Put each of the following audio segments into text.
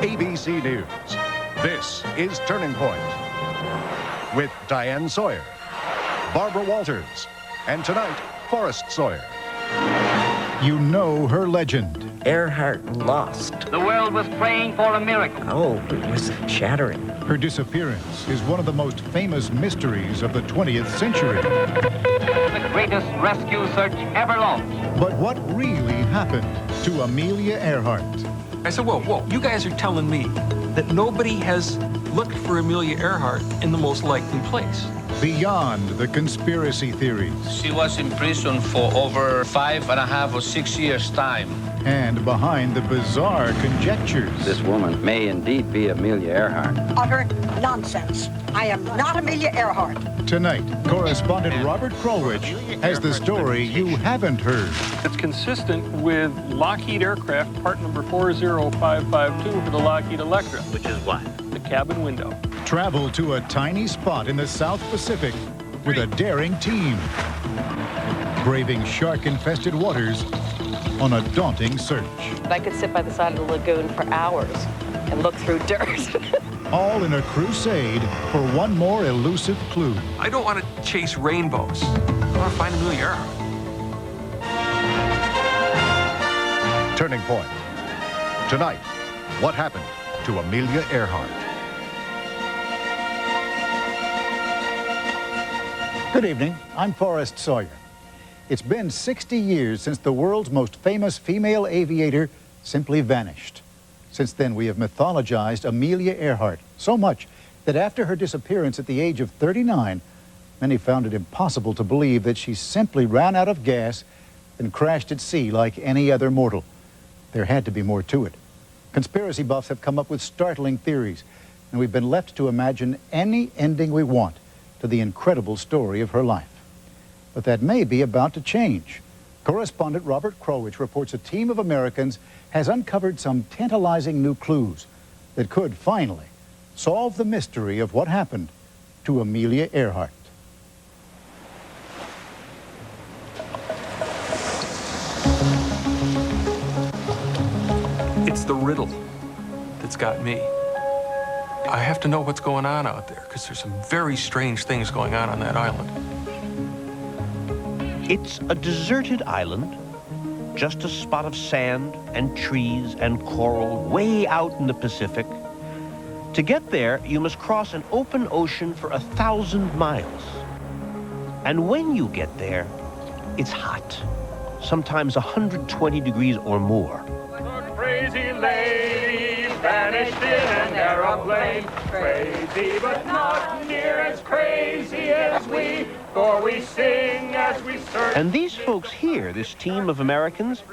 ABC News. This is Turning Point with Diane Sawyer, Barbara Walters, and tonight, Forrest Sawyer. You know her legend. Earhart lost. The world was praying for a miracle. Oh, it was shattering. Her disappearance is one of the most famous mysteries of the 20th century. The greatest rescue search ever launched. But what really happened to Amelia Earhart? I said, whoa, you guys are telling me that nobody has looked for Amelia Earhart in the most likely place. Beyond the conspiracy theories. She was in prison for over 5.5 or 6 years' time. And behind the bizarre conjectures. This woman may indeed be Amelia Earhart. Utter nonsense. I am not Amelia Earhart. Tonight, correspondent Robert Krulwich has the story you haven't heard. It's consistent with Lockheed Aircraft part number 40552 for the Lockheed Electra. Which is what? The cabin window. Travel to a tiny spot in the South Pacific with a daring team. Braving shark-infested waters on a daunting search. I could sit by the side of the lagoon for hours and look through dirt. All in a crusade for one more elusive clue. I don't want to chase rainbows. I want to find Amelia Earhart. Turning Point. Tonight, what happened to Amelia Earhart? Good evening. I'm Forrest Sawyer. It's been 60 years since the world's most famous female aviator simply vanished. Since then, we have mythologized Amelia Earhart so much that after her disappearance at the age of 39, many found it impossible to believe that she simply ran out of gas and crashed at sea like any other mortal. There had to be more to it. Conspiracy buffs have come up with startling theories, and we've been left to imagine any ending we want to the incredible story of her life. But that may be about to change. Correspondent Robert Krulwich reports a team of Americans has uncovered some tantalizing new clues that could finally solve the mystery of what happened to Amelia Earhart. It's the riddle that's got me. I have to know what's going on out there, because there's some very strange things going on that island. It's a deserted island, just a spot of sand and trees and coral way out in the Pacific. To get there, you must cross an open ocean for 1,000 miles. And when you get there, it's hot, sometimes 120 degrees or more. A crazy lady vanished in an aeroplane. Crazy, but not near as crazy as we. For we sing as we search. And these folks here, this team of Americans,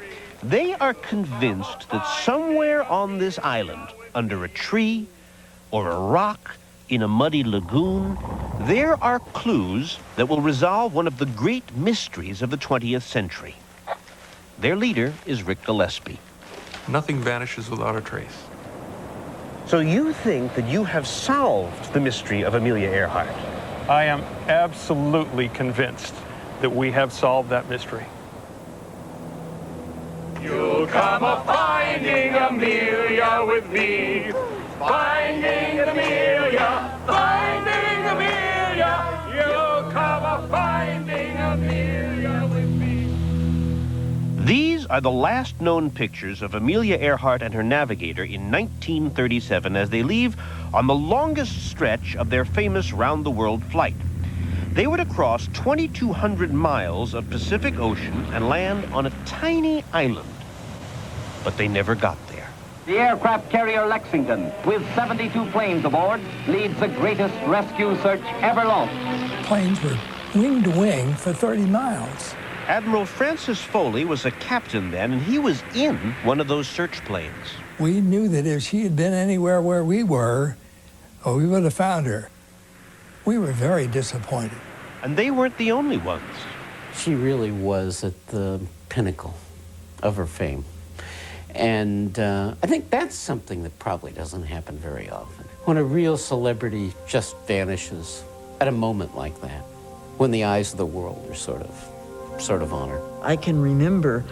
they are convinced that somewhere on this island, under a tree or a rock in a muddy lagoon, there are clues that will resolve one of the great mysteries of the 20th century. Their leader is Rick Gillespie. Nothing vanishes without a trace. So you think that you have solved the mystery of Amelia Earhart? I am absolutely convinced that we have solved that mystery. You'll come a-finding Amelia with me. Finding Amelia, finding Amelia. You'll come a-finding Amelia with me. These are the last known pictures of Amelia Earhart and her navigator in 1937 as they leave on the longest stretch of their famous round-the-world flight. They were to cross 2,200 miles of Pacific Ocean and land on a tiny island. But they never got there. The aircraft carrier Lexington, with 72 planes aboard, leads the greatest rescue search ever launched. Planes were wing to wing for 30 miles. Admiral Francis Foley was a captain then, and he was in one of those search planes. We knew that if she had been anywhere where we were, we would have found her. We were very disappointed. And they weren't the only ones. She really was at the pinnacle of her fame. And I think that's something that probably doesn't happen very often. When a real celebrity just vanishes at a moment like that, when the eyes of the world are sort of on her. I can remember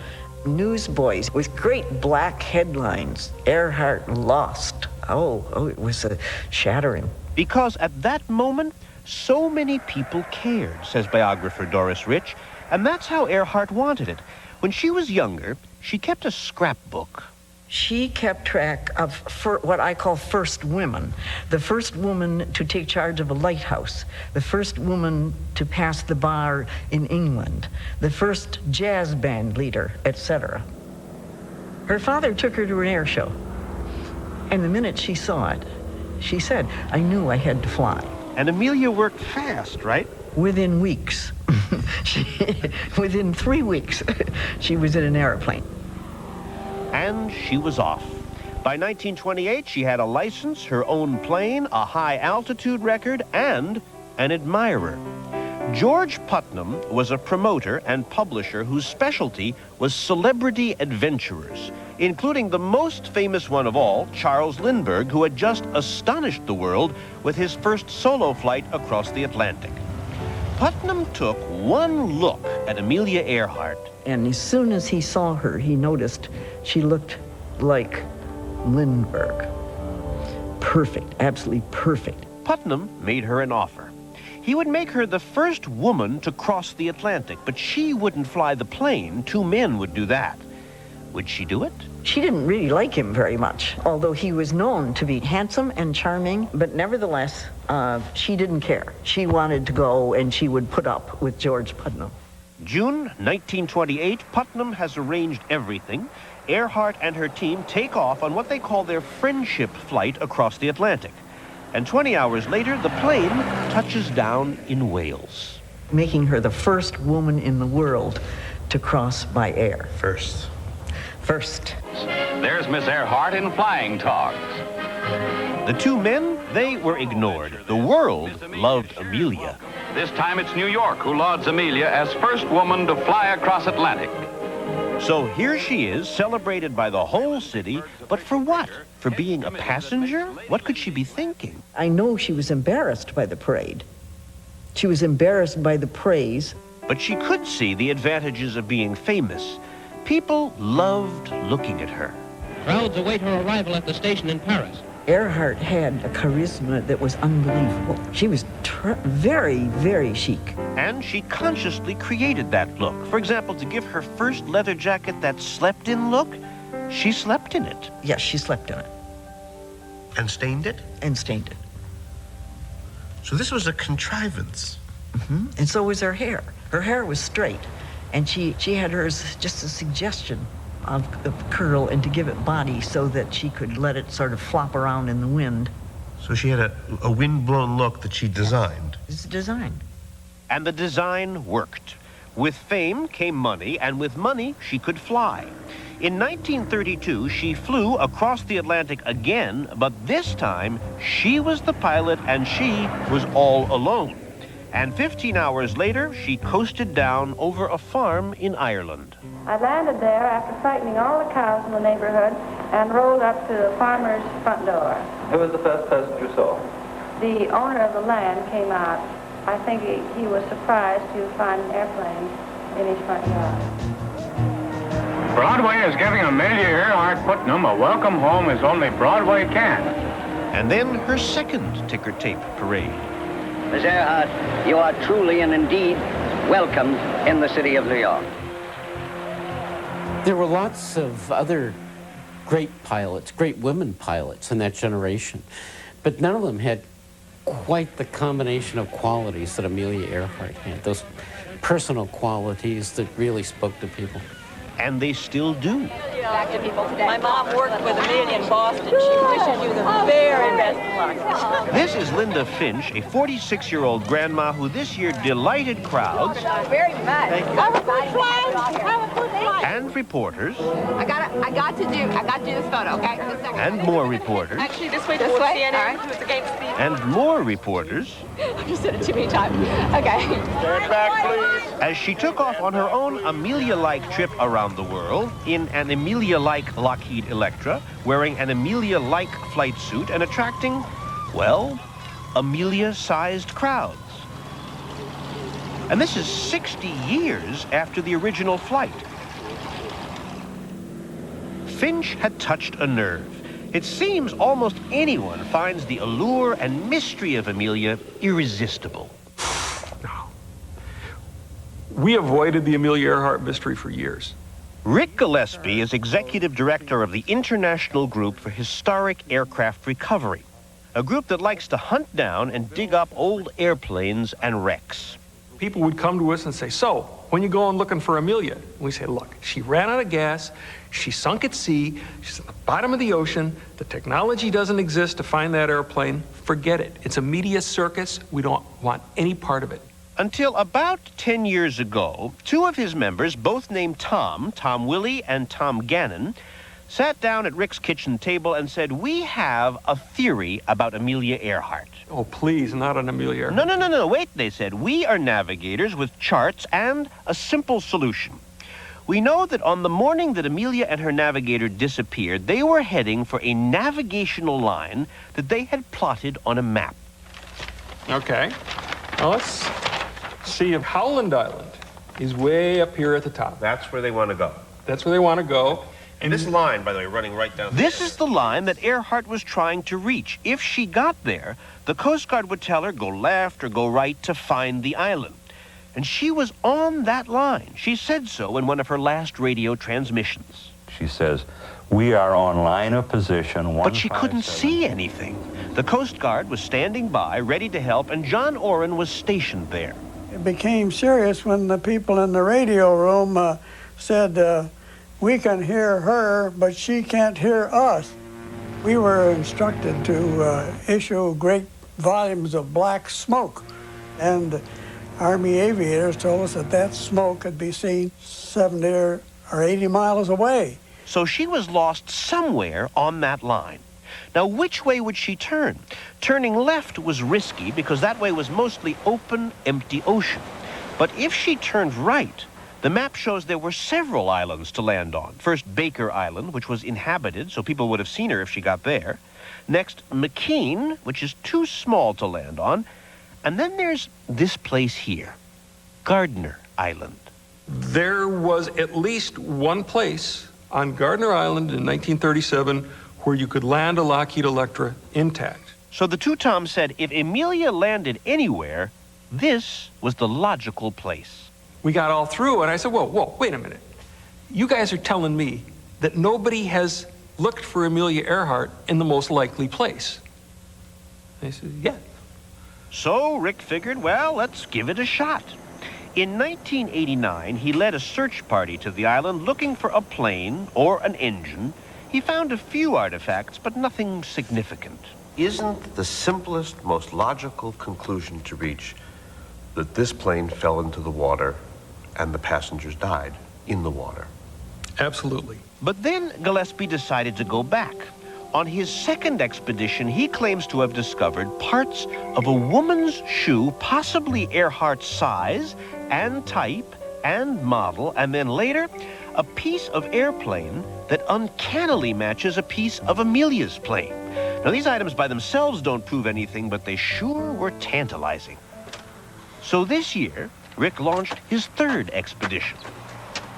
newsboys with great black headlines, Earhart lost. Oh, it was shattering. Because at that moment, so many people cared, says biographer Doris Rich, and that's how Earhart wanted it. When she was younger, she kept a scrapbook. She kept track of what I call first women. The first woman to take charge of a lighthouse. The first woman to pass the bar in England. The first jazz band leader, etc. Her father took her to an air show. And the minute she saw it, she said, I knew I had to fly. And Amelia worked fast, right? Within weeks. Within 3 weeks, she was in an airplane. And she was off. By 1928, she had a license, her own plane, a high-altitude record, and an admirer. George Putnam was a promoter and publisher whose specialty was celebrity adventurers, including the most famous one of all, Charles Lindbergh, who had just astonished the world with his first solo flight across the Atlantic. Putnam took one look at Amelia Earhart. And as soon as he saw her, he noticed she looked like Lindbergh. Perfect, absolutely perfect. Putnam made her an offer. He would make her the first woman to cross the Atlantic, but she wouldn't fly the plane. 2 men would do that. Would she do it? She didn't really like him very much, although he was known to be handsome and charming, but nevertheless, she didn't care. She wanted to go, and she would put up with George Putnam. June 1928, Putnam has arranged everything. Earhart and her team take off on what they call their friendship flight across the Atlantic. And 20 hours later, the plane touches down in Wales. Making her the first woman in the world to cross by air. First. There's Miss Earhart in flying togs. The 2 men, they were ignored. The world loved Amelia. This time it's New York who lauds Amelia as first woman to fly across Atlantic. So here she is, celebrated by the whole city, but for what? For being a passenger? What could she be thinking? I know she was embarrassed by the parade. She was embarrassed by the praise. But she could see the advantages of being famous. People loved looking at her. Crowds await her arrival at the station in Paris. Earhart had a charisma that was unbelievable. She was very, very chic. And she consciously created that look. For example, to give her first leather jacket that slept-in look, she slept in it. Yes, she slept in it. And stained it? And stained it. So this was a contrivance. Mm-hmm. And so was her hair. Her hair was straight. And she had hers just a suggestion of curl and to give it body so that she could let it sort of flop around in the wind. So she had a wind-blown look that she designed. It's a design. And the design worked. With fame came money, and with money, she could fly. In 1932, she flew across the Atlantic again, but this time, she was the pilot and she was all alone. And 15 hours later, she coasted down over a farm in Ireland. I landed there after frightening all the cows in the neighborhood and rolled up to the farmer's front door. Who was the first person you saw? The owner of the land came out. I think he was surprised to find an airplane in his front yard. Broadway is giving Amelia Earhart Putnam a welcome home as only Broadway can. And then her second ticker tape parade. Miss Earhart, you are truly and indeed welcomed in the city of New York. There were lots of other great pilots, great women pilots in that generation, but none of them had quite the combination of qualities that Amelia Earhart had, those personal qualities that really spoke to people. And they still do. Back to people today. My mom worked with Amelia in Boston. She wishes you the very best of luck. This is Linda Finch, a 46-year-old grandma who this year delighted crowds. Very much. Have a good flight. Have a good flight. And reporters. I got to do this photo, okay? And more reporters. Actually, this way towards CNN. All right. The game speed. And more reporters. I've just said it too many times. Okay. Stand back, please. As she took off on her own Amelia-like trip around the world in an Amelia-like Lockheed Electra, wearing an Amelia-like flight suit and attracting, well, Amelia-sized crowds. And this is 60 years after the original flight. Finch had touched a nerve. It seems almost anyone finds the allure and mystery of Amelia irresistible. We avoided the Amelia Earhart mystery for years. Rick Gillespie is executive director of the International Group for Historic Aircraft Recovery, a group that likes to hunt down and dig up old airplanes and wrecks. People would come to us and say, so, when you going looking for Amelia? And we say, look, she ran out of gas, she sunk at sea, she's at the bottom of the ocean, the technology doesn't exist to find that airplane, forget it. It's a media circus, we don't want any part of it. Until about 10 years ago, two of his members, both named Tom Willie and Tom Gannon, sat down at Rick's kitchen table and said, we have a theory about Amelia Earhart. Oh, please, not an Amelia Earhart. No, wait, they said. We are navigators with charts and a simple solution. We know that on the morning that Amelia and her navigator disappeared, they were heading for a navigational line that they had plotted on a map. Okay. Well, let's see if Howland Island is way up here at the top. That's where they want to go. That's where they want to go. And this line, by the way, running right down This is the line that Earhart was trying to reach. If she got there, the Coast Guard would tell her go left or go right to find the island. And she was on that line. She said so in one of her last radio transmissions. She says, we are on line of position 157. But she couldn't see anything. The Coast Guard was standing by, ready to help, and John Oren was stationed there. It became serious when the people in the radio room said, we can hear her, but she can't hear us. We were instructed to issue great volumes of black smoke, and Army aviators told us that that smoke could be seen 70 or 80 miles away. So she was lost somewhere on that line. Now, which way would she turn? Turning left was risky because that way was mostly open, empty ocean. But if she turned right, the map shows there were several islands to land on. First, Baker Island, which was inhabited, so people would have seen her if she got there. Next, McKean, which is too small to land on. And then there's this place here, Gardner Island. There was at least one place on Gardner Island in 1937 where you could land a Lockheed Electra intact. So the two Toms said if Amelia landed anywhere, this was the logical place. We got all through, and I said, whoa, wait a minute. You guys are telling me that nobody has looked for Amelia Earhart in the most likely place. They said, yeah. So Rick figured, well, let's give it a shot. In 1989, he led a search party to the island looking for a plane or an engine. He found a few artifacts, but nothing significant. Isn't the simplest, most logical conclusion to reach that this plane fell into the water and the passengers died in the water? Absolutely. But then Gillespie decided to go back. On his second expedition, he claims to have discovered parts of a woman's shoe, possibly Earhart's size and type and model, and then later, a piece of airplane that uncannily matches a piece of Amelia's plane. Now, these items by themselves don't prove anything, but they sure were tantalizing. So this year, Rick launched his third expedition.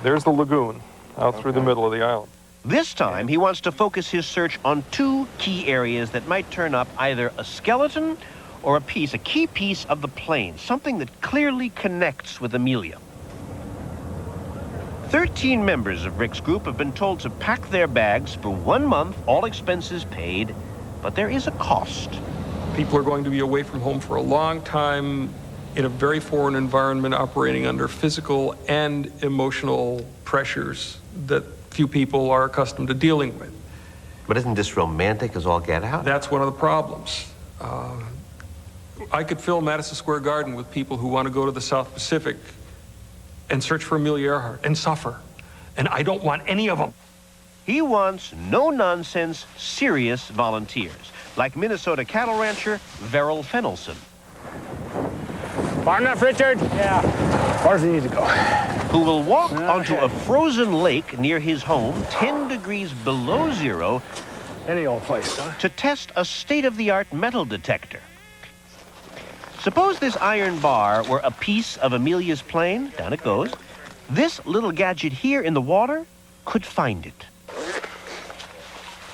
There's the lagoon out through the middle of the island. This time, he wants to focus his search on two key areas that might turn up either a skeleton or a key piece of the plane, something that clearly connects with Amelia. 13 members of Rick's group have been told to pack their bags for 1 month, all expenses paid, but there is a cost. People are going to be away from home for a long time in a very foreign environment, operating under physical and emotional pressures that few people are accustomed to dealing with. But isn't this romantic as all get out? That's one of the problems. I could fill Madison Square Garden with people who want to go to the South Pacific and search for Amelia Earhart and suffer. And I don't want any of them. He wants no-nonsense, serious volunteers, like Minnesota cattle rancher Verrill Fennelson. Far enough, Richard? Yeah. Far as he needs to go. Who will walk onto a frozen lake near his home, 10 degrees below zero, any old place, huh? To test a state-of-the-art metal detector. Suppose this iron bar were a piece of Amelia's plane. Down it goes. This little gadget here in the water could find it.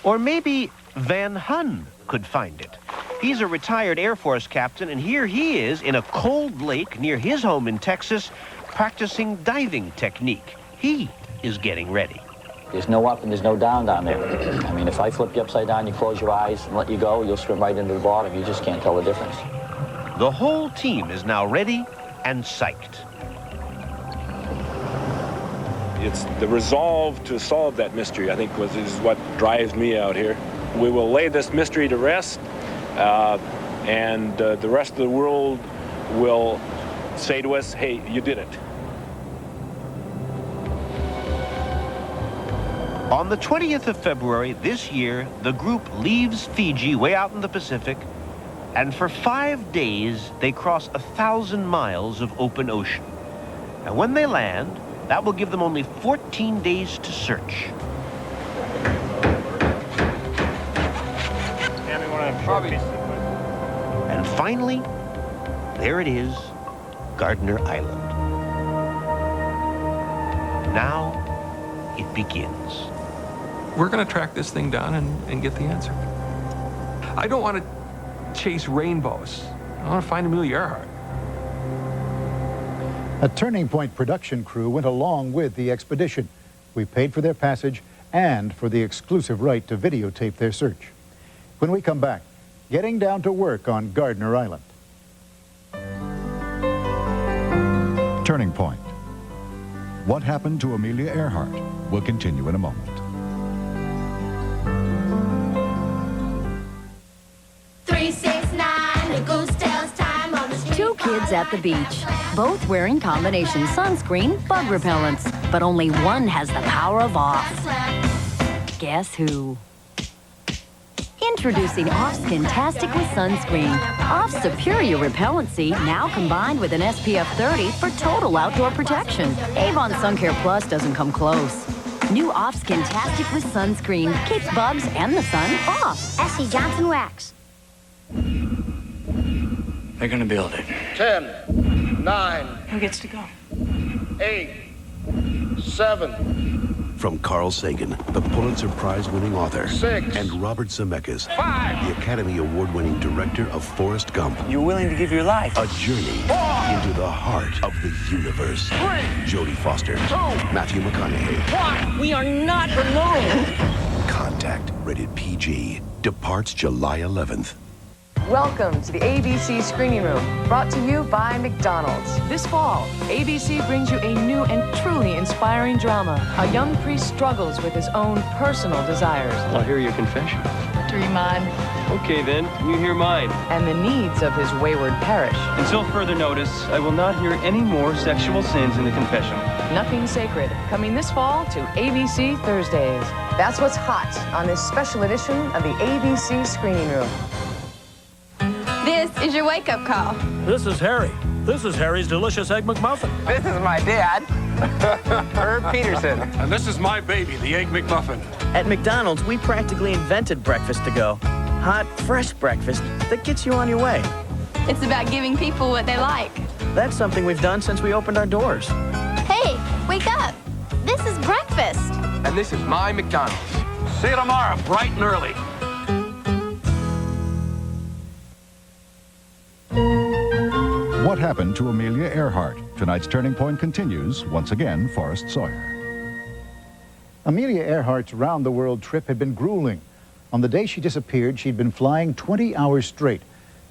Or maybe Van Hun could find it. He's a retired Air Force captain, and here he is in a cold lake near his home in Texas, practicing diving technique. He is getting ready. There's no up and there's no down there. I mean, if I flip you upside down, you close your eyes and let you go, you'll swim right into the bottom. You just can't tell the difference. The whole team is now ready and psyched. It's the resolve to solve that mystery, I think, is what drives me out here. We will lay this mystery to rest, and the rest of the world will say to us, hey, you did it. On the 20th of February this year, the group leaves Fiji way out in the Pacific, and for 5 days, they cross 1,000 miles of open ocean. And when they land, that will give them only 14 days to search. And finally, there it is, Gardner Island. Now, it begins. We're going to track this thing down and get the answer. I don't want to chase rainbows. I want to find Amelia Earhart. A Turning Point production crew went along with the expedition. We paid for their passage and for the exclusive right to videotape their search. When we come back, getting down to work on Gardner Island. Turning Point. What happened to Amelia Earhart? We'll continue in a moment. Two kids at the beach, both wearing combination sunscreen bug repellents, but only one has the power of off. Guess who? Introducing Off's Skintastic with sunscreen. Off's superior repellency now combined with an SPF 30 for total outdoor protection. Avon Sun Care Plus doesn't come close. New Off Skintastic with sunscreen keeps bugs and the sun off. S.C. Johnson Wax. They're gonna build it. 10, 9. Who gets to go? 8, 7. From Carl Sagan, the Pulitzer Prize-winning author, 6. and Robert Zemeckis, 5. the Academy Award-winning director of Forrest Gump. You're willing to give your life. A journey 4. into the heart of the universe. 3. Jodie Foster, 2. Matthew McConaughey. 1. We are not alone. Contact, rated PG, departs July 11th. Welcome to the ABC Screening Room, brought to you by McDonald's. This fall, ABC brings you a new and truly inspiring drama. A young priest struggles with his own personal desires. I'll hear your confession. Dream on. Okay then, you hear mine. And the needs of his wayward parish. Until further notice, I will not hear any more sexual sins in the confession. Nothing Sacred, coming this fall to ABC Thursdays. That's what's hot on this special edition of the ABC Screening Room. This is your wake-up call. This is Harry. This is Harry's Delicious Egg McMuffin. This is my dad, Herb Peterson. And this is my baby, the Egg McMuffin. At McDonald's, we practically invented breakfast to go. Hot, fresh breakfast that gets you on your way. It's about giving people what they like. That's something we've done since we opened our doors. Hey, wake up. This is breakfast. And this is my McDonald's. See you tomorrow, bright and early. What happened to Amelia Earhart? Tonight's Turning Point continues. Once again, Forrest Sawyer. Amelia Earhart's round-the-world trip had been grueling. On the day she disappeared, she'd been flying 20 hours straight,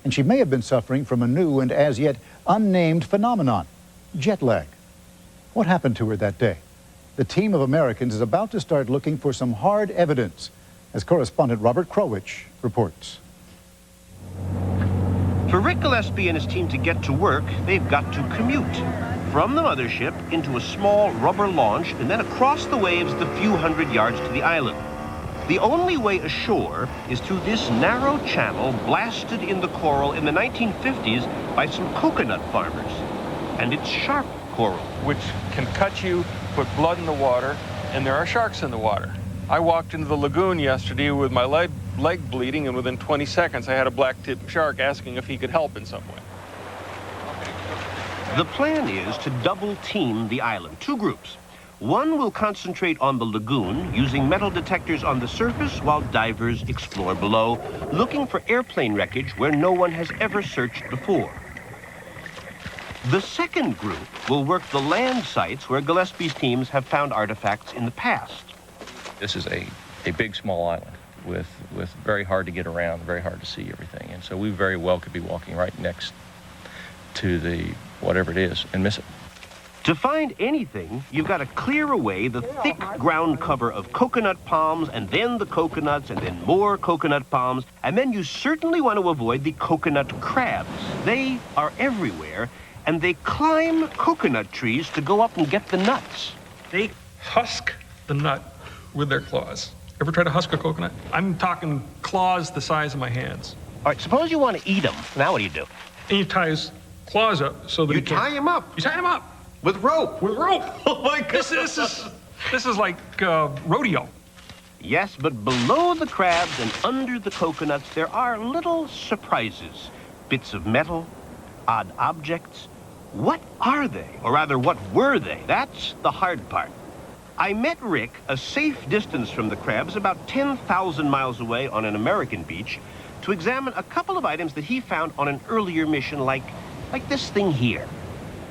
and she may have been suffering from a new and as yet unnamed phenomenon, jet lag. What happened to her that day? The team of Americans is about to start looking for some hard evidence, as correspondent Robert Krowich reports. For Rick Gillespie and his team to get to work, they've got to commute from the mothership into a small rubber launch and then across the waves the few hundred yards to the island. The only way ashore is through this narrow channel blasted in the coral in the 1950s by some coconut farmers. And it's sharp coral. Which can cut you, put blood in the water, and there are sharks in the water. I walked into the lagoon yesterday with my leg bleeding, and within 20 seconds I had a black-tipped shark asking if he could help in some way. The plan is to double team the island, two groups. One will concentrate on the lagoon, using metal detectors on the surface while divers explore below, looking for airplane wreckage where no one has ever searched before. The second group will work the land sites where Gillespie's teams have found artifacts in the past. This is a big, small island with very hard to get around, very hard to see everything. And so we very well could be walking right next to the whatever it is and miss it. To find anything, you've got to clear away the thick ground cover of coconut palms, and then the coconuts, and then more coconut palms, and then you certainly want to avoid the coconut crabs. They are everywhere, and they climb coconut trees to go up and get the nuts. They husk the nut with their claws. Ever try to husk a coconut? I'm talking claws the size of my hands. All right, suppose you want to eat them. Now what do? And you tie his claws up so that you tie him up. You tie him up. With rope. With rope. Oh my goodness. This is like rodeo. Yes, but below the crabs and under the coconuts, there are little surprises. Bits of metal, odd objects. What are they? Or rather, what were they? That's the hard part. I met Rick a safe distance from the crabs, about 10,000 miles away on an American beach, to examine a couple of items that he found on an earlier mission, like this thing here.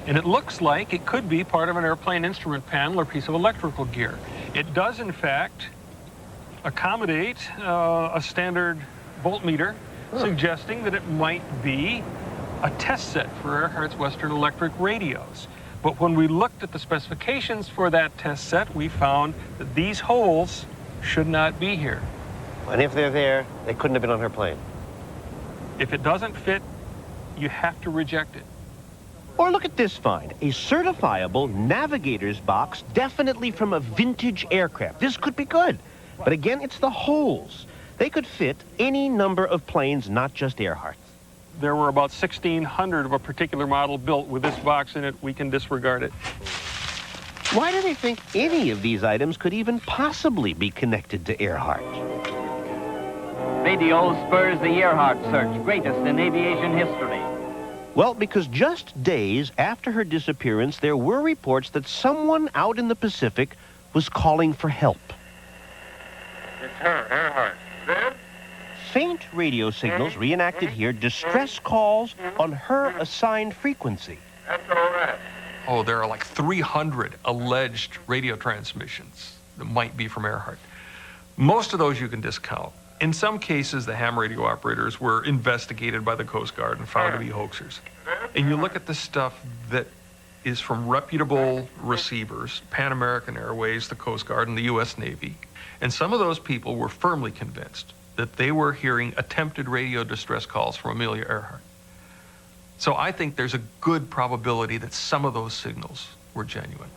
And it looks like it could be part of an airplane instrument panel or piece of electrical gear. It does, in fact, accommodate a standard voltmeter, suggesting that it might be a test set for Earhart's Western Electric radios. But when we looked at the specifications for that test set, we found that these holes should not be here. And if they're there, they couldn't have been on her plane. If it doesn't fit, you have to reject it. Or look at this find, a certifiable navigator's box, definitely from a vintage aircraft. This could be good. But again, it's the holes. They could fit any number of planes, not just Earhart's. There were about 1,600 of a particular model built with this box in it. We can disregard it. Why do they think any of these items could even possibly be connected to Earhart? Radio spurs the Earhart search, greatest in aviation history. Well, because just days after her disappearance, there were reports that someone out in the Pacific was calling for help. It's her, Earhart. Then? Faint radio signals reenacted here, distress calls on her assigned frequency. That's all right. Oh, there are like 300 alleged radio transmissions that might be from Earhart. Most of those you can discount. In some cases, the ham radio operators were investigated by the Coast Guard and found to be hoaxers. And you look at the stuff that is from reputable receivers, Pan American Airways, the Coast Guard, and the U.S. Navy. And some of those people were firmly convinced that they were hearing attempted radio distress calls from Amelia Earhart. So I think there's a good probability that some of those signals were genuine.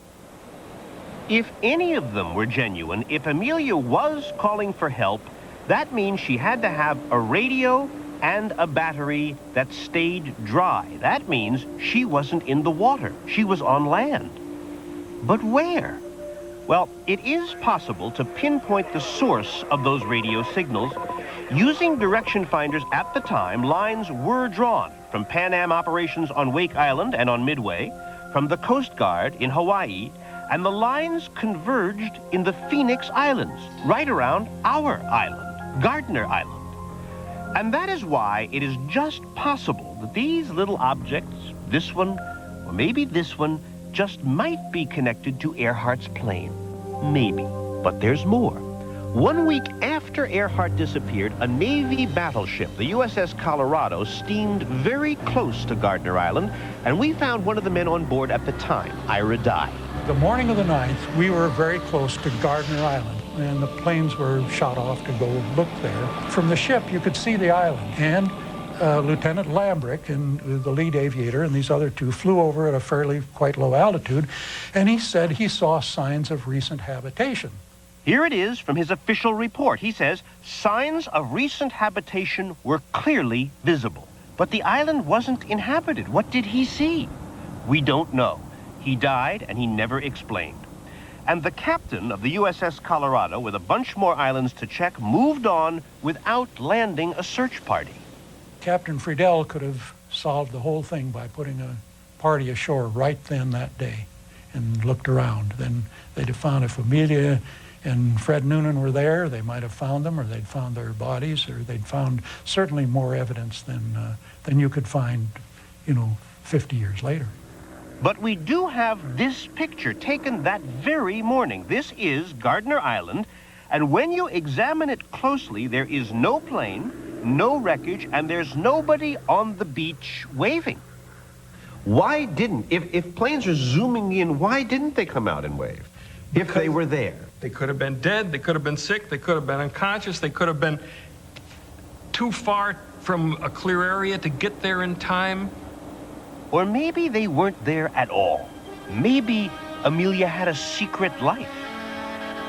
If any of them were genuine, if Amelia was calling for help, that means she had to have a radio and a battery that stayed dry. That means she wasn't in the water. She was on land. But where? Well, it is possible to pinpoint the source of those radio signals. Using direction finders at the time, lines were drawn from Pan Am operations on Wake Island and on Midway, from the Coast Guard in Hawaii, and the lines converged in the Phoenix Islands, right around our island, Gardner Island. And that is why it is just possible that these little objects, this one, or maybe this one, just might be connected to Earhart's plane. Maybe. But there's more. 1 week after Earhart disappeared, a Navy battleship, the USS Colorado, steamed very close to Gardner Island, and we found one of the men on board at the time, Ira Dye. The morning of the 9th, we were very close to Gardner Island, and the planes were shot off to go look there. From the ship, you could see the island, and Lieutenant Lambrick, and the lead aviator, and these other two flew over at a fairly quite low altitude, and he said he saw signs of recent habitation. Here it is from his official report. He says signs of recent habitation were clearly visible, but the island wasn't inhabited. What did he see? We don't know. He died, and he never explained. And the captain of the USS Colorado, with a bunch more islands to check, moved on without landing a search party. Captain Friedel could have solved the whole thing by putting a party ashore right then that day. and looked around. Then they'd have found, if Amelia and Fred Noonan were there, they might have found them, or they'd found their bodies, or they'd found certainly more evidence than you could find, 50 years later. But we do have this picture taken that very morning. This is Gardner Island, and when you examine it closely, there is no plane, no wreckage, and there's nobody on the beach waving. Why didn't, if planes are zooming in, why didn't they come out and wave? If they were there. They could have been dead, they could have been sick, they could have been unconscious, they could have been too far from a clear area to get there in time. Or maybe they weren't there at all. Maybe Amelia had a secret life.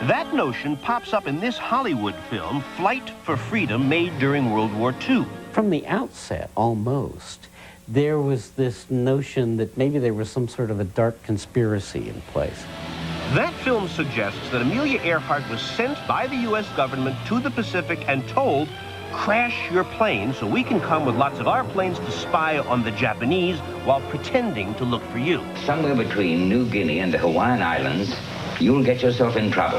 That notion pops up in this Hollywood film, Flight for Freedom, made during World War II. From the outset, almost, there was this notion that maybe there was some sort of a dark conspiracy in place. That film suggests that Amelia Earhart was sent by the U.S. government to the Pacific and told, crash your plane so we can come with lots of our planes to spy on the Japanese while pretending to look for you. Somewhere between New Guinea and the Hawaiian Islands, you'll get yourself in trouble.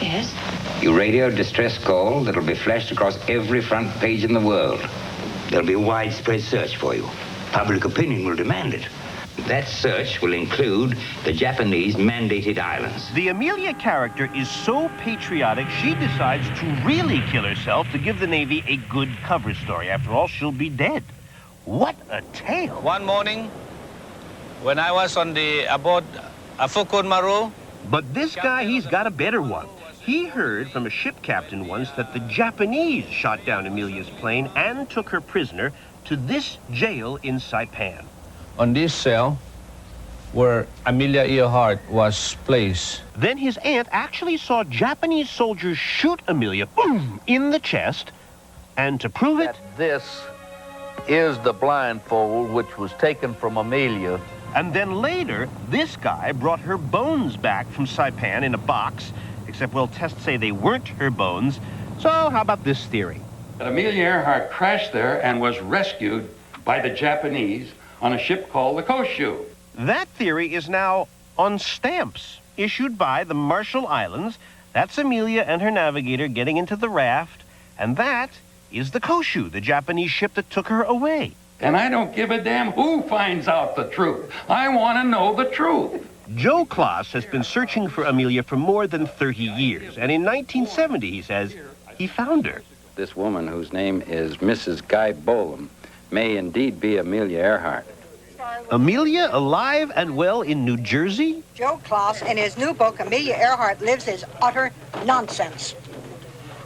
Yes? You radio a distress call that'll be flashed across every front page in the world. There'll be a widespread search for you. Public opinion will demand it. That search will include the Japanese mandated islands. The Amelia character is so patriotic, she decides to really kill herself to give the Navy a good cover story. After all, she'll be dead. What a tale. One morning, when I was aboard Afukun Maru. But this guy, he's got a better one. He heard from a ship captain once that the Japanese shot down Amelia's plane and took her prisoner to this jail in Saipan. On this cell where Amelia Earhart was placed. Then his aunt actually saw Japanese soldiers shoot Amelia, boom, in the chest. And to prove it... This is the blindfold which was taken from Amelia. And then later, this guy brought her bones back from Saipan in a box, except, well, tests say they weren't her bones. So how about this theory? Amelia Earhart crashed there and was rescued by the Japanese on a ship called the Koshu. That theory is now on stamps issued by the Marshall Islands. That's Amelia and her navigator getting into the raft, and that is the Koshu, the Japanese ship that took her away. And I don't give a damn who finds out the truth. I want to know the truth. Joe Klaas has been searching for Amelia for more than 30 years, and in 1970, he says, he found her. This woman, whose name is Mrs. Guy Bolam, may indeed be Amelia Earhart. Amelia alive and well in New Jersey? Joe Klaas, in his new book, Amelia Earhart Lives, is utter nonsense.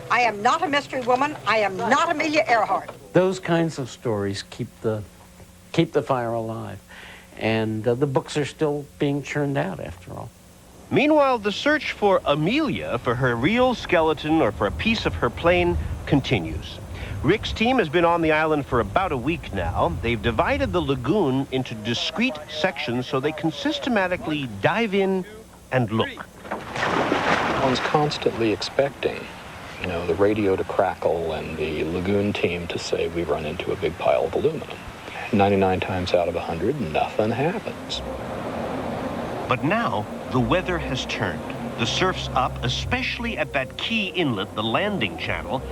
I am not a mystery woman. I am not Amelia Earhart. Those kinds of stories keep the fire alive. And the books are still being churned out, after all. Meanwhile, the search for Amelia, for her real skeleton or for a piece of her plane, continues. Rick's team has been on the island for about a week now. They've divided the lagoon into discrete sections so they can systematically dive in and look. One's constantly expecting, the radio to crackle and the lagoon team to say we've run into a big pile of aluminum. 99 times out of 100, nothing happens. But now, the weather has turned. The surf's up, especially at that key inlet, the landing channel.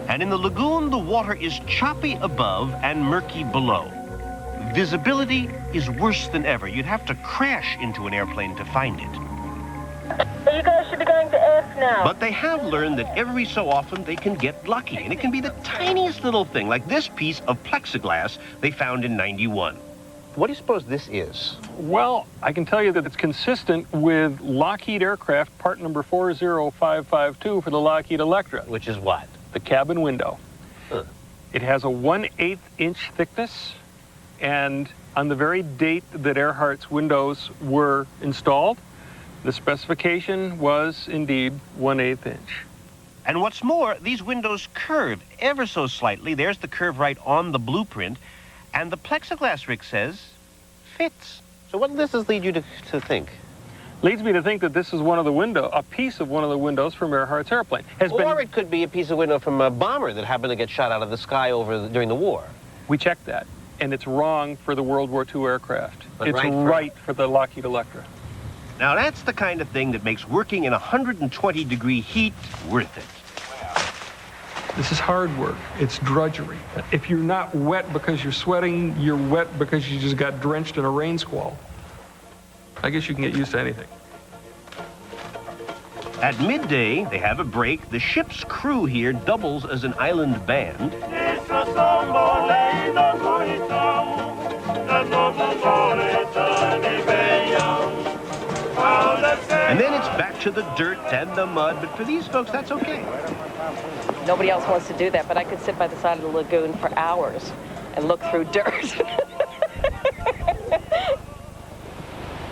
And in the lagoon, the water is choppy above and murky below. Visibility is worse than ever. You'd have to crash into an airplane to find it. You guys should be going to F now. But they have learned that every so often they can get lucky, and it can be the tiniest little thing, like this piece of plexiglass they found in '91. What do you suppose this is? Well, I can tell you that it's consistent with Lockheed aircraft part number 40552 for the Lockheed Electra. Which is what? The cabin window. It has a 1/8 inch thickness, and on the very date that Earhart's windows were installed, the specification was indeed 1/8 inch. And what's more, these windows curve ever so slightly. There's the curve right on the blueprint. And the plexiglass, Rick says, fits. So what does this lead you to think? Leads me to think that this is a piece of one of the windows from Earhart's airplane. Or it could be a piece of window from a bomber that happened to get shot out of the sky during the war. We checked that. and it's wrong for the World War II aircraft. But it's right for the Lockheed Electra. Now that's the kind of thing that makes working in 120-degree heat worth it. This is hard work. It's drudgery. If you're not wet because you're sweating, you're wet because you just got drenched in a rain squall. I guess you can get used to anything. At midday, they have a break. The ship's crew here doubles as an island band. And then it's back to the dirt and the mud, but for these folks, that's okay. Nobody else wants to do that, but I could sit by the side of the lagoon for hours and look through dirt.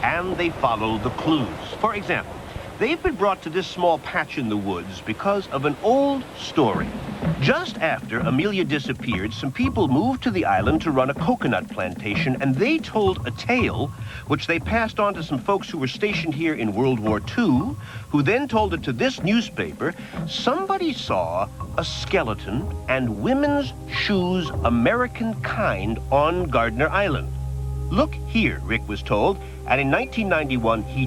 And they follow the clues. For example, they've been brought to this small patch in the woods because of an old story. Just after Amelia disappeared, some people moved to the island to run a coconut plantation, and they told a tale, which they passed on to some folks who were stationed here in World War II, who then told it to this newspaper. Somebody saw a skeleton and women's shoes, American kind, on Gardner Island. Look here, Rick was told, and in 1991 he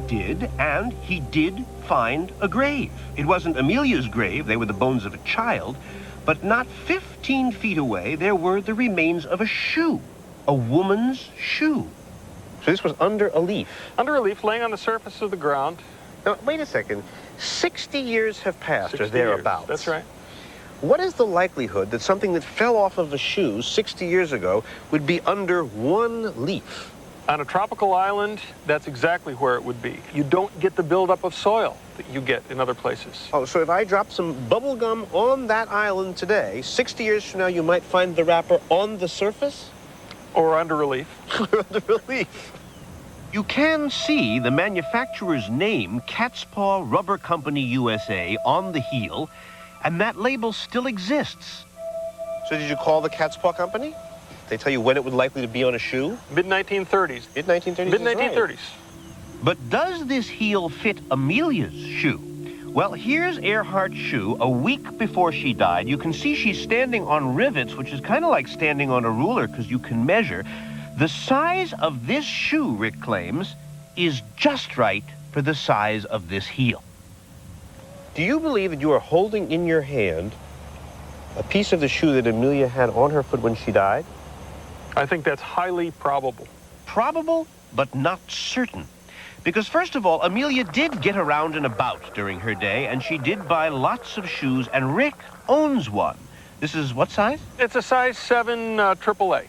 did find a grave. It wasn't Amelia's grave, they were the bones of a child, but not 15 feet away there were the remains of a shoe, a woman's shoe. So this was under a leaf? Under a leaf, laying on the surface of the ground. Now, wait a second. 60 years have passed, or thereabouts. That's right. What is the likelihood that something that fell off of a shoe 60 years ago would be under one leaf? On a tropical island, that's exactly where it would be. You don't get the buildup of soil that you get in other places. Oh, so if I drop some bubble gum on that island today, 60 years from now you might find the wrapper on the surface? Or under a leaf. Under a leaf. You can see the manufacturer's name, Cat's Paw Rubber Company USA, on the heel, and that label still exists. So did you call the Cat's Paw Company? They tell you when it would likely to be on a shoe? Mid-1930s. Mid-1930s? Mid-1930s. Right. But does this heel fit Amelia's shoe? Well, here's Earhart's shoe a week before she died. You can see she's standing on rivets, which is kind of like standing on a ruler because you can measure. The size of this shoe, Rick claims, is just right for the size of this heel. Do you believe that you are holding in your hand a piece of the shoe that Amelia had on her foot when she died? I think that's highly probable. Probable, but not certain. Because first of all, Amelia did get around and about during her day, and she did buy lots of shoes, and Rick owns one. This is what size? It's a size 7 AAA.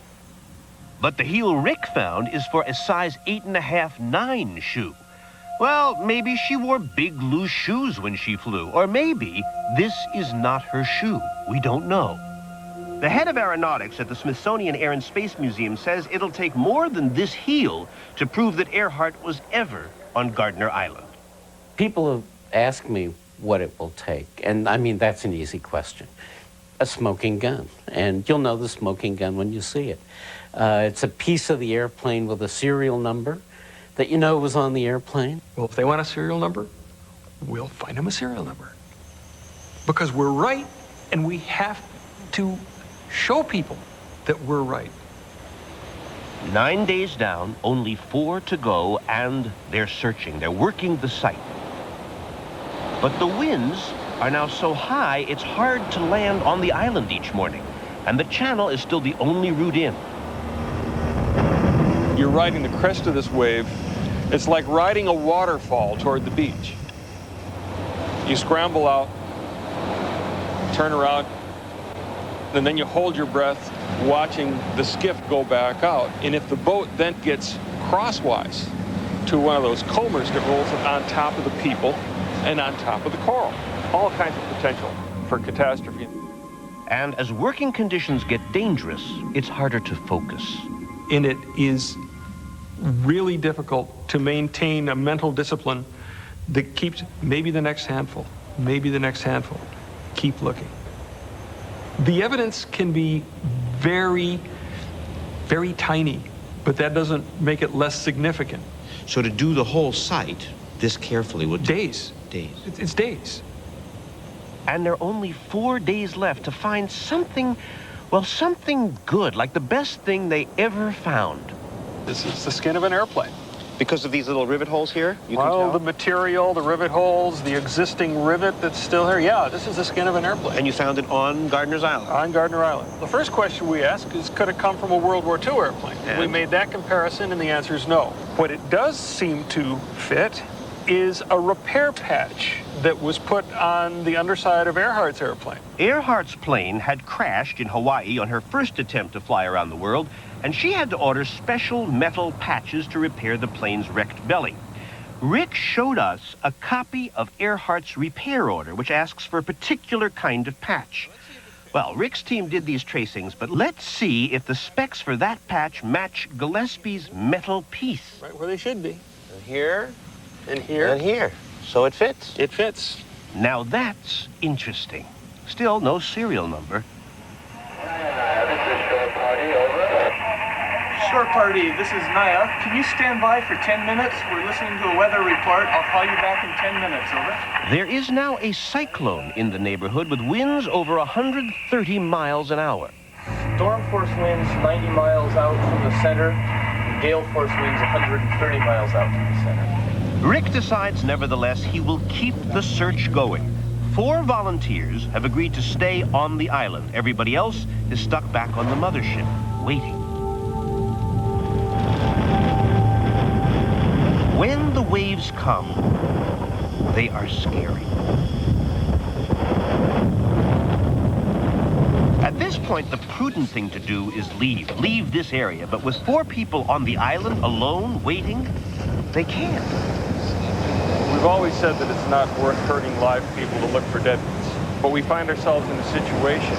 But the heel Rick found is for a size 8.5, 9 shoe. Well, maybe she wore big, loose shoes when she flew, or maybe this is not her shoe. We don't know. The head of aeronautics at the Smithsonian Air and Space Museum says it'll take more than this heel to prove that Earhart was ever on Gardner Island. People have asked me what it will take, and I mean, that's an easy question. A smoking gun, and you'll know the smoking gun when you see it. It's a piece of the airplane with a serial number that you know was on the airplane. Well, if they want a serial number, we'll find them a serial number. Because we're right, and we have to show people that we're right. 9 days down, only 4 to go, and they're searching. They're working the site. But the winds are now so high, it's hard to land on the island each morning. And the channel is still the only route in. You're riding the crest of this wave. It's like riding a waterfall toward the beach. You scramble out, turn around, and then you hold your breath watching the skiff go back out. And if the boat then gets crosswise to one of those combers that rolls on top of the people and on top of the coral, all kinds of potential for catastrophe. And as working conditions get dangerous, it's harder to focus. And it is really difficult to maintain a mental discipline that keeps maybe the next handful, keep looking. The evidence can be very, very tiny, but that doesn't make it less significant. So to do the whole site this carefully would days. It's days. And there are only 4 days left to find something, Well, something good, like the best thing they ever found. This is the skin of an airplane. Because of these little rivet holes here, you can Well, tell? the material, the rivet holes, the existing rivet that's still here. Yeah, this is the skin of an airplane. And you found it on Gardiner's Island? On Gardner Island. The first question we ask is, could it come from a World War II airplane? And? We made that comparison, and the answer is no. What it does seem to fit is a repair patch that was put on the underside of Earhart's airplane. Earhart's plane had crashed in Hawaii on her first attempt to fly around the world, and she had to order special metal patches to repair the plane's wrecked belly. Rick showed us a copy of Earhart's repair order, which asks for a particular kind of patch. Well, Rick's team did these tracings, but let's see if the specs for that patch match Gillespie's metal piece. Right where they should be. Here, and here, and here. So it fits? It fits. Now that's interesting. Still no serial number. Short party, this is Naya. Can you stand by for 10 minutes? We're listening to a weather report. I'll call you back in 10 minutes, over. There is now a cyclone in the neighborhood with winds over 130 miles an hour. Storm force winds 90 miles out from the center. Gale force winds 130 miles out from the center. Rick decides, nevertheless, he will keep the search going. 4 volunteers have agreed to stay on the island. Everybody else is stuck back on the mothership, waiting. When the waves come, they are scary. At this point, the prudent thing to do is leave. Leave this area. But with 4 people on the island, alone, waiting, they can't. We've always said that it's not worth hurting live people to look for dead ones. But we find ourselves in a situation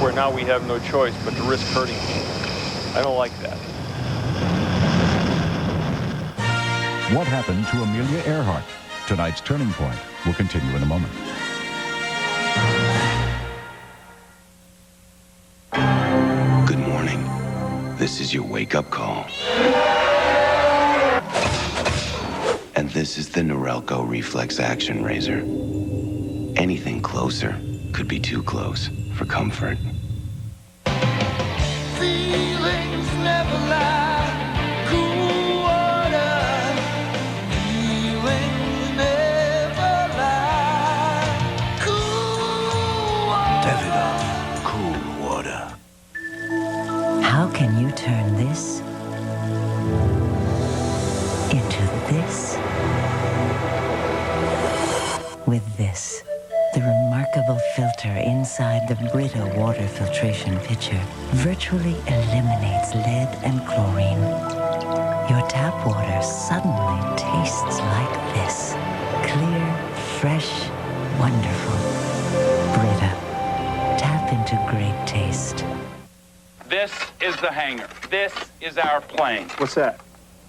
where now we have no choice but to risk hurting people. I don't like that. What happened to Amelia Earhart? Tonight's Turning Point will continue in a moment. Good morning. This is your wake-up call. And this is the Norelco Reflex Action Razor. Anything closer could be too close for comfort. Feelings never lie. Cool water. Feelings never lie. Cool water. Davidoff Cool Water. How can you turn this into this? With this, the remarkable filter inside the Brita water filtration pitcher virtually eliminates lead and chlorine. Your tap water suddenly tastes like this. Clear, fresh, wonderful. Brita. Tap into great taste. This is the hangar. This is our plane. What's that?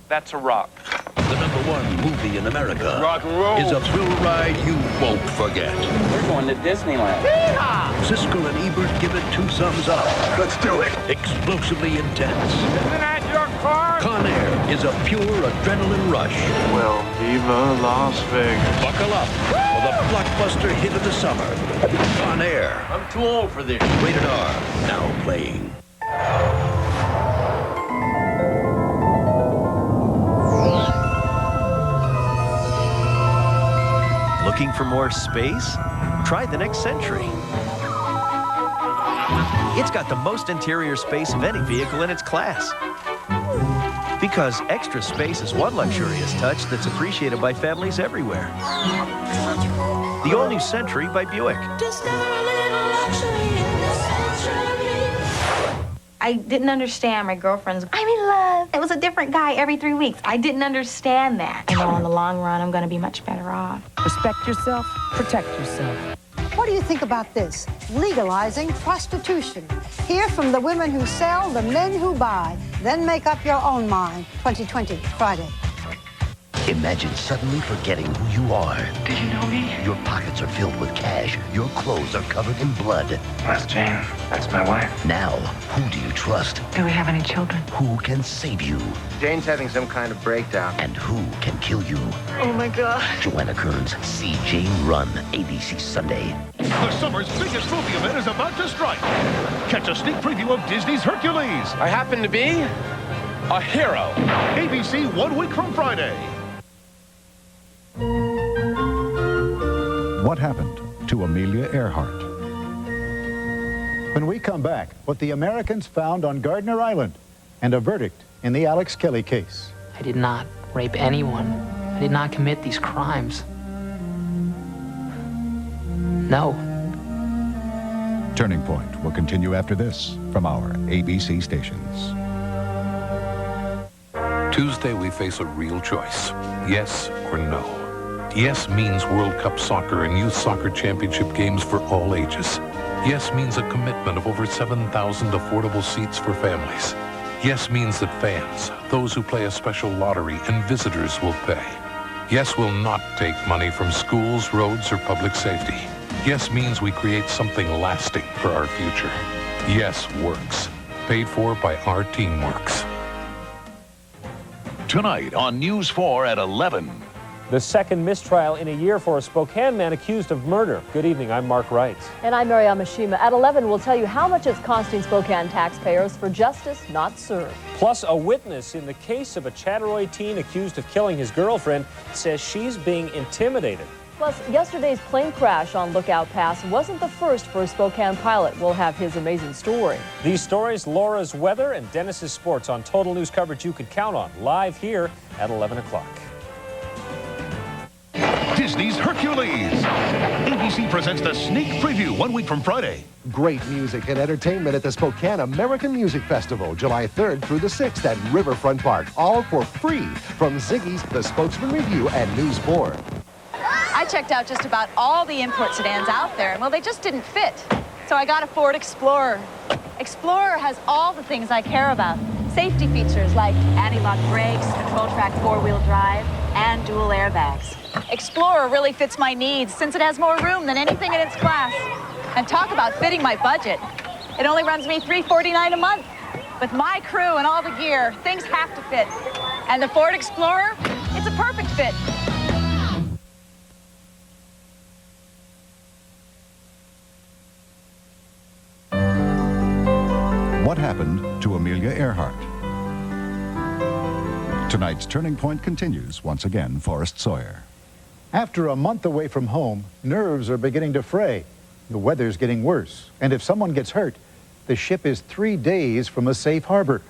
That's a rock. The #1 movie in America Rock and roll. is a thrill ride you won't forget. We're going to Disneyland. Siskel and Ebert give it 2 thumbs up. Let's do it. Explosively intense. Isn't that your car? Con Air is a pure adrenaline rush. Well, viva Las Vegas. Buckle up for the blockbuster hit of the summer. Con Air. I'm too old for this. Rated R. Now playing. Looking for more space? Try the next Century. It's got the most interior space of any vehicle in its class. Because extra space is one luxurious touch that's appreciated by families everywhere. The all-new Century by Buick. I didn't understand my girlfriend's, I'm in love. It was a different guy every 3 weeks. I didn't understand that. I know in the long run, I'm going to be much better off. Respect yourself, protect yourself. What do you think about this? Legalizing prostitution. Hear from the women who sell, the men who buy. Then make up your own mind. 2020, Friday. Imagine suddenly forgetting who you are. Did you know me? Your pockets are filled with cash. Your clothes are covered in blood. That's Jane. That's my wife. Now, who do you trust? Do we have any children? Who can save you? Jane's having some kind of breakdown. And who can kill you? Oh my God. Joanna Kearns, See Jane Run, ABC Sunday. The summer's biggest movie event is about to strike. Catch a sneak preview of Disney's Hercules. I happen to be a hero. ABC 1 week from Friday. What happened to Amelia Earhart? When we come back, what the Americans found on Gardner Island and a verdict in the Alex Kelly case. I did not rape anyone. I did not commit these crimes. No. Turning Point will continue after this from our ABC stations. Tuesday, we face a real choice. Yes or no. Yes means World Cup soccer and youth soccer championship games for all ages. Yes means a commitment of over 7,000 affordable seats for families. Yes means that fans, those who play a special lottery, and visitors will pay. Yes will not take money from schools, roads, or public safety. Yes means we create something lasting for our future. Yes works. Paid for by our team works. Tonight on News 4 at 11. The second mistrial in a year for a Spokane man accused of murder. Good evening, I'm Mark Wright. And I'm Mary Mishima. At 11, we'll tell you how much it's costing Spokane taxpayers for justice not served. Plus, a witness in the case of a Chattaroy teen accused of killing his girlfriend says she's being intimidated. Plus, yesterday's plane crash on Lookout Pass wasn't the first for a Spokane pilot. We'll have his amazing story. These stories, Laura's weather, and Dennis's sports on Total News coverage you could count on, live here at 11 o'clock. Disney's Hercules. ABC presents the sneak preview 1 week from Friday. Great music and entertainment at the Spokane American Music Festival, July 3rd through the 6th at Riverfront Park. All for free from Ziggy's The Spokesman Review and News 4. I checked out just about all the import sedans out there, and well, they just didn't fit. So I got a Ford Explorer. Explorer has all the things I care about. Safety features like anti-lock brakes, control track four-wheel drive, and dual airbags. Explorer really fits my needs since it has more room than anything in its class. And talk about fitting my budget. It only runs me $349 a month. With my crew and all the gear, things have to fit. And the Ford Explorer, it's a perfect fit. What happened to Amelia Earhart? Tonight's Turning Point continues once again, Forrest Sawyer. After a month away from home, nerves are beginning to fray. The weather's getting worse, and if someone gets hurt, the ship is 3 days from a safe harbor.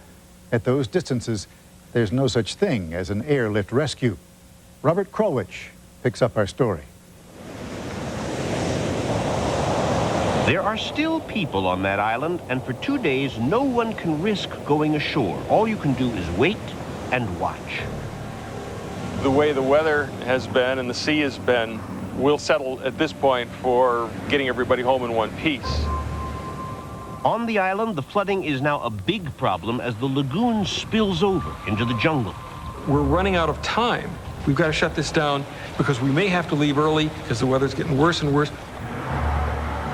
At those distances, there's no such thing as an airlift rescue. Robert Krulwich picks up our story. There are still people on that island, and for 2 days, no one can risk going ashore. All you can do is wait and watch. The way the weather has been and the sea has been, we'll settle at this point for getting everybody home in one piece. On the island, the flooding is now a big problem as the lagoon spills over into the jungle. We're running out of time. We've got to shut this down because we may have to leave early because the weather's getting worse and worse.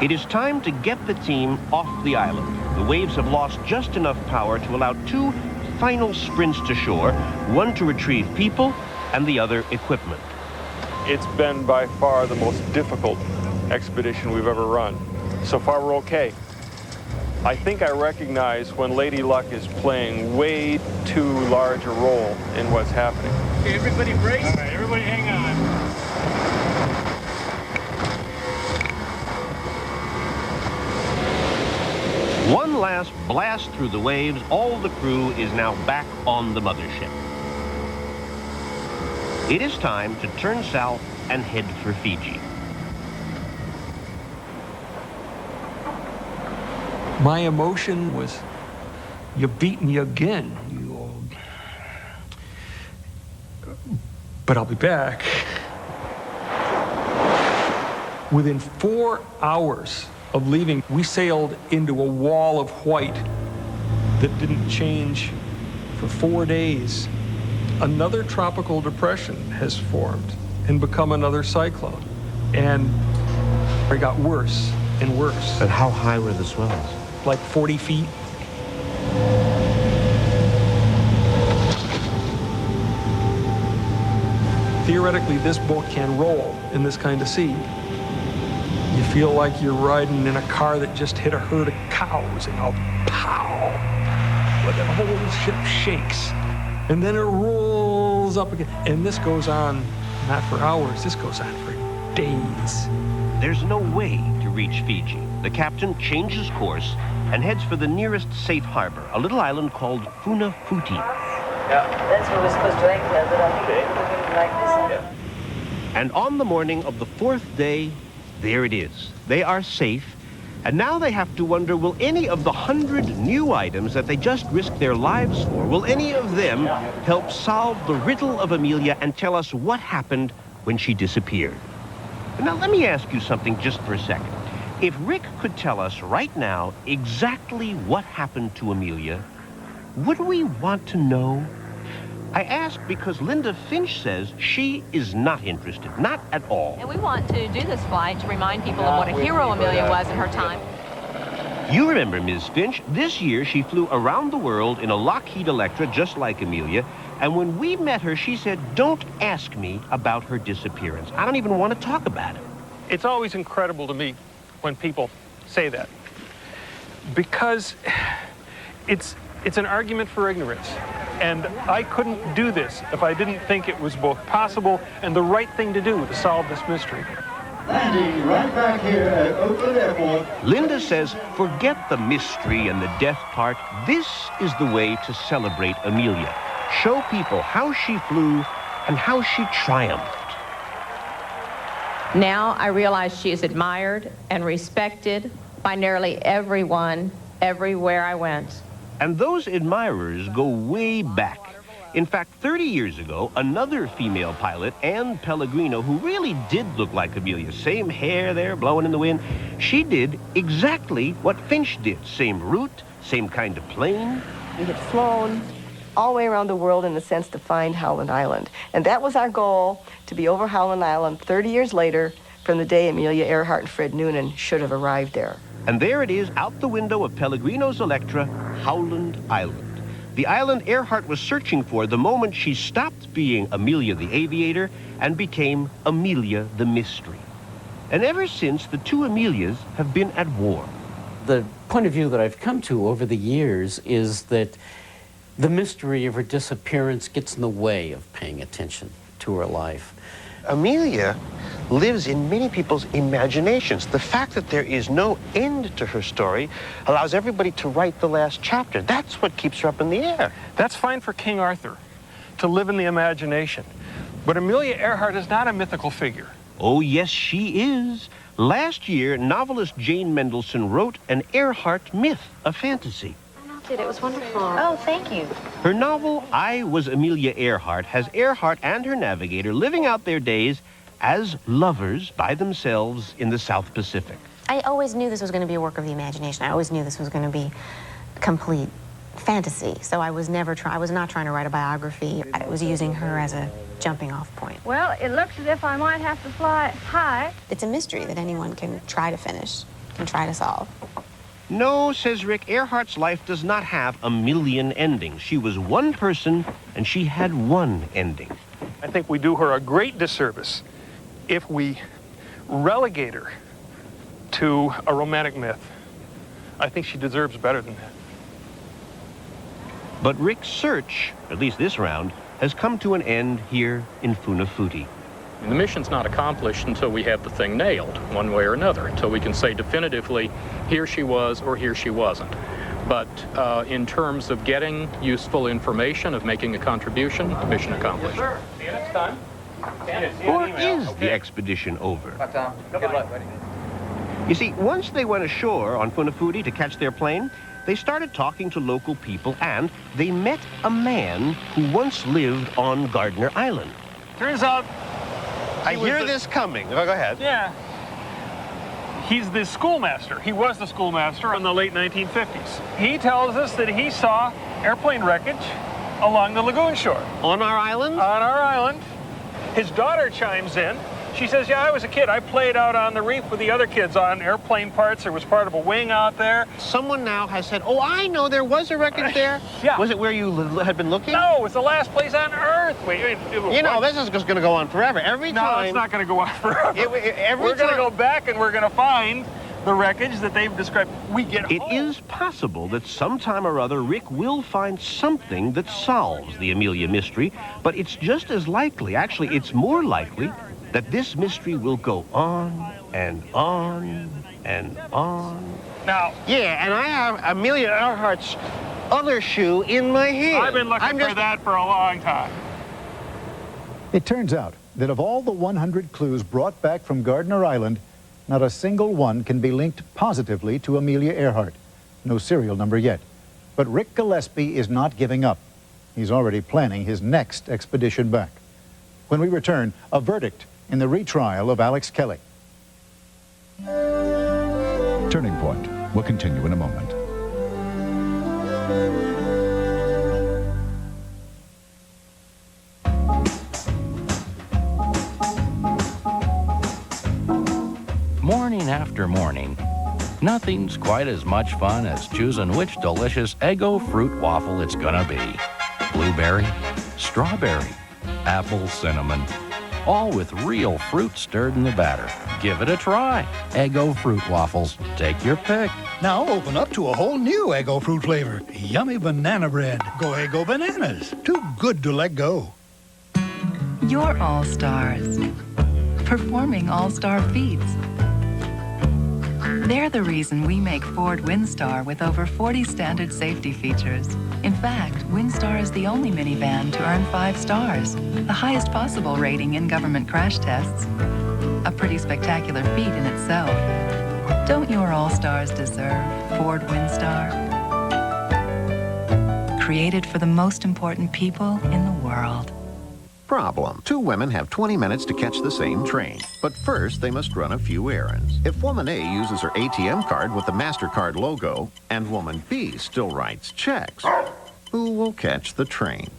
It is time to get the team off the island. The waves have lost just enough power to allow 2 final sprints to shore, one to retrieve people and the other equipment. It's been by far the most difficult expedition we've ever run. So far, we're okay. I think I recognize when Lady Luck is playing way too large a role in what's happening. Okay, everybody brace. All right, everybody hang on. One last blast through the waves, all the crew is now back on the mothership. It is time to turn south and head for Fiji. My emotion was, you beat me again, you old... But I'll be back. Within 4 hours of leaving, we sailed into a wall of white that didn't change for 4 days. another tropical depression has formed and become another cyclone. And it got worse and worse. And how high were the swells? Like 40 feet. Theoretically, this boat can roll in this kind of sea. You feel like you're riding in a car that just hit a herd of cows, and pow! Well, the whole ship shakes. And then it rolls up again. And this goes on, not for hours, this goes on for days. There's no way to reach Fiji. The captain changes course and heads for the nearest safe harbor, a little island called Funafuti. Yeah. That's where we're supposed to anchor, but I think we're going to like this. Yeah. And on the morning of the 4th day, there it is. They are safe. And now they have to wonder, will any of the 100 new items that they just risked their lives for, will any of them help solve the riddle of Amelia and tell us what happened when she disappeared? Now, let me ask you something just for a second. If Rick could tell us right now exactly what happened to Amelia, would we want to know? I ask because Linda Finch says she is not interested, not at all. And we want to do this flight to remind people of what a hero Amelia was in her time. You remember Ms. Finch. This year she flew around the world in a Lockheed Electra just like Amelia. And when we met her, she said, don't ask me about her disappearance. I don't even want to talk about it. It's always incredible to me when people say that, because it's an argument for ignorance. And I couldn't do this if I didn't think it was both possible and the right thing to do to solve this mystery. Landing right back here at Oakland Airport. Linda says, forget the mystery and the death part. This is the way to celebrate Amelia. Show people how she flew and how she triumphed. Now I realize she is admired and respected by nearly everyone, everywhere I went. And those admirers go way back. In fact, 30 years ago, another female pilot, Anne Pellegrino, who really did look like Amelia, same hair there blowing in the wind, she did exactly what Finch did. Same route, same kind of plane. We had flown all the way around the world in a sense to find Howland Island. And that was our goal, to be over Howland Island 30 years later from the day Amelia Earhart and Fred Noonan should have arrived there. And there it is, out the window of Pellegrino's Electra, Howland Island. The island Earhart was searching for the moment she stopped being Amelia the Aviator and became Amelia the Mystery. And ever since, the two Amelias have been at war. The point of view that I've come to over the years is that the mystery of her disappearance gets in the way of paying attention to her life. Amelia lives in many people's imaginations. The fact that there is no end to her story allows everybody to write the last chapter. That's what keeps her up in the air. That's fine for King Arthur, to live in the imagination. But Amelia Earhart is not a mythical figure. Oh, yes, she is. Last year, novelist Jane Mendelsohn wrote an Earhart myth, a fantasy. It was wonderful. Oh, thank you. Her novel, I Was Amelia Earhart, has Earhart and her navigator living out their days as lovers by themselves in the South Pacific. I always knew this was going to be a work of the imagination. I always knew this was going to be complete fantasy. So I was not trying to write a biography. I was using her as a jumping off point. Well, it looks as if I might have to fly high. It's a mystery that anyone can try to finish, can try to solve. No, says Rick, Earhart's life does not have a million endings. She was one person, and she had one ending. I think we do her a great disservice if we relegate her to a romantic myth. I think she deserves better than that. But Rick's search, at least this round, has come to an end here in Funafuti. The mission's not accomplished until we have the thing nailed, one way or another, until we can say definitively, here she was or here she wasn't. But in terms of getting useful information, of making a contribution, mission accomplished. Yes, sir. See you next time. Or is the expedition over? Bye, Tom. Good luck, buddy. You see, once they went ashore on Funafuti to catch their plane, they started talking to local people, and they met a man who once lived on Gardner Island. Turns out I hear this coming. Oh, go ahead. Yeah. He's the schoolmaster. He was the schoolmaster in the late 1950s. He tells us that he saw airplane wreckage along the lagoon shore. On our island? On our island. His daughter chimes in. She says, yeah, I was a kid. I played out on the reef with the other kids on airplane parts. There was part of a wing out there. Someone now has said, oh, I know, there was a wreckage there. Yeah. Was it where you had been looking? No, it's the last place on Earth. You know, this is just going to go on forever. Every time. No, it's not going to go on forever. We're going to go back and we're going to find the wreckage that they've described. We get home. It is possible that sometime or other Rick will find something that solves the Amelia mystery, but it's just as likely, actually, it's more likely that this mystery will go on and on and on. Now, yeah, and I have Amelia Earhart's other shoe in my hand. I've been looking for that for a long time. It turns out that of all the 100 clues brought back from Gardner Island, not a single one can be linked positively to Amelia Earhart. No serial number yet. But Rick Gillespie is not giving up. He's already planning his next expedition back. When we return, a verdict in the retrial of Alex Kelly. Turning Point will continue in a moment. Morning after morning, nothing's quite as much fun as choosing which delicious Eggo fruit waffle it's gonna be. Blueberry, strawberry, apple, cinnamon, all with real fruit stirred in the batter. Give it a try. Eggo fruit waffles. Take your pick. Now open up to a whole new Eggo fruit flavor. Yummy banana bread. Go Eggo bananas. Too good to let go. You're all-stars. Performing all-star feats. They're the reason we make Ford Windstar with over 40 standard safety features. In fact, Windstar is the only minivan to earn 5 stars, the highest possible rating in government crash tests. A pretty spectacular feat in itself. Don't your all-stars deserve Ford Windstar? Created for the most important people in the world. Problem. 2 women have 20 minutes to catch the same train. But first, they must run a few errands. If woman A uses her ATM card with the MasterCard logo, and woman B still writes checks, who will catch the train?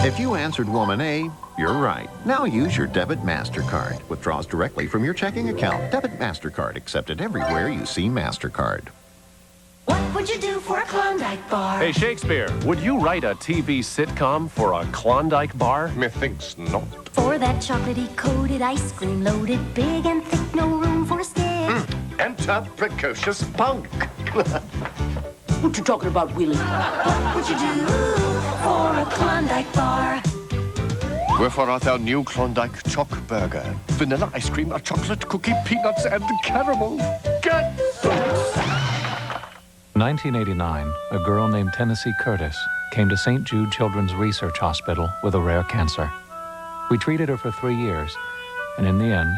If you answered woman A, you're right. Now use your debit MasterCard. Withdraws directly from your checking account. Debit MasterCard accepted everywhere you see MasterCard. What would you do for a Klondike bar? Hey, Shakespeare, would you write a TV sitcom for a Klondike bar? Methinks not. For that chocolatey-coated ice cream loaded big and thick, no room for a stick. Enter precocious punk. What you talking about, Willie? What would you do for a Klondike bar? Wherefore art thou new Klondike Choc Burger? Vanilla ice cream, a chocolate cookie, peanuts, and caramel. Get 1989, a girl named Tennessee Curtis came to St. Jude Children's Research Hospital with a rare cancer. We treated her for 3 years, and in the end,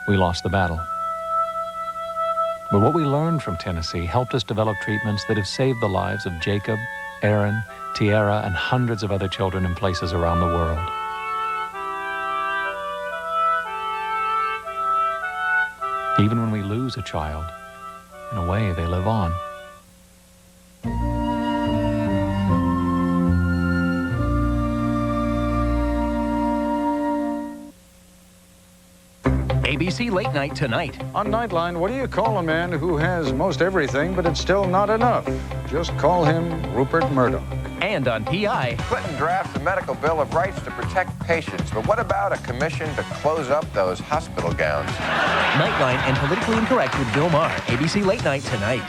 we lost the battle. But what we learned from Tennessee helped us develop treatments that have saved the lives of Jacob, Aaron, Tiara, and hundreds of other children in places around the world. Even when we lose a child, in a way, they live on. ABC Late Night tonight. On Nightline, what do you call a man who has most everything, but it's still not enough? Just call him Rupert Murdoch. And on PI. Clinton drafts a medical bill of rights to protect patients, but what about a commission to close up those hospital gowns? Nightline and Politically Incorrect with Bill Maher. ABC Late Night tonight.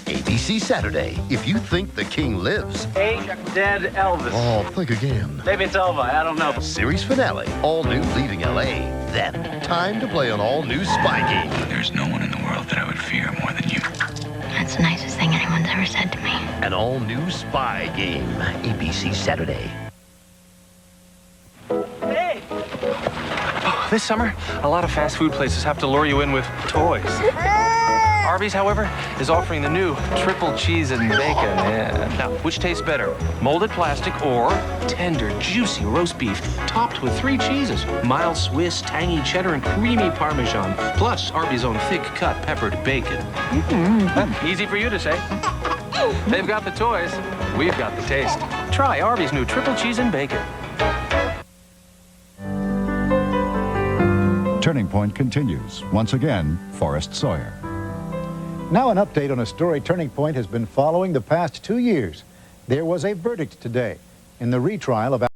ABC Saturday. If you think the king lives. Hey, Dead Elvis. Oh, think again. Maybe it's Elva, I don't know. Series finale. All new Leaving L.A. Then, time to play an all-new spy game. There's no one in the world that I would fear more than you. That's the nicest thing anyone's ever said to me. An all-new spy game. ABC Saturday. Hey! Oh, this summer, a lot of fast food places have to lure you in with toys. Arby's, however, is offering the new triple cheese and bacon. Yeah. Now, which tastes better, molded plastic or tender, juicy roast beef topped with 3 cheeses, mild Swiss, tangy cheddar, and creamy Parmesan, plus Arby's own thick-cut peppered bacon. Easy for you to say. They've got the toys, we've got the taste. Try Arby's new triple cheese and bacon. Turning Point continues. Once again, Forrest Sawyer. Now an update on a story Turning Point has been following the past 2 years. There was a verdict today in the retrial of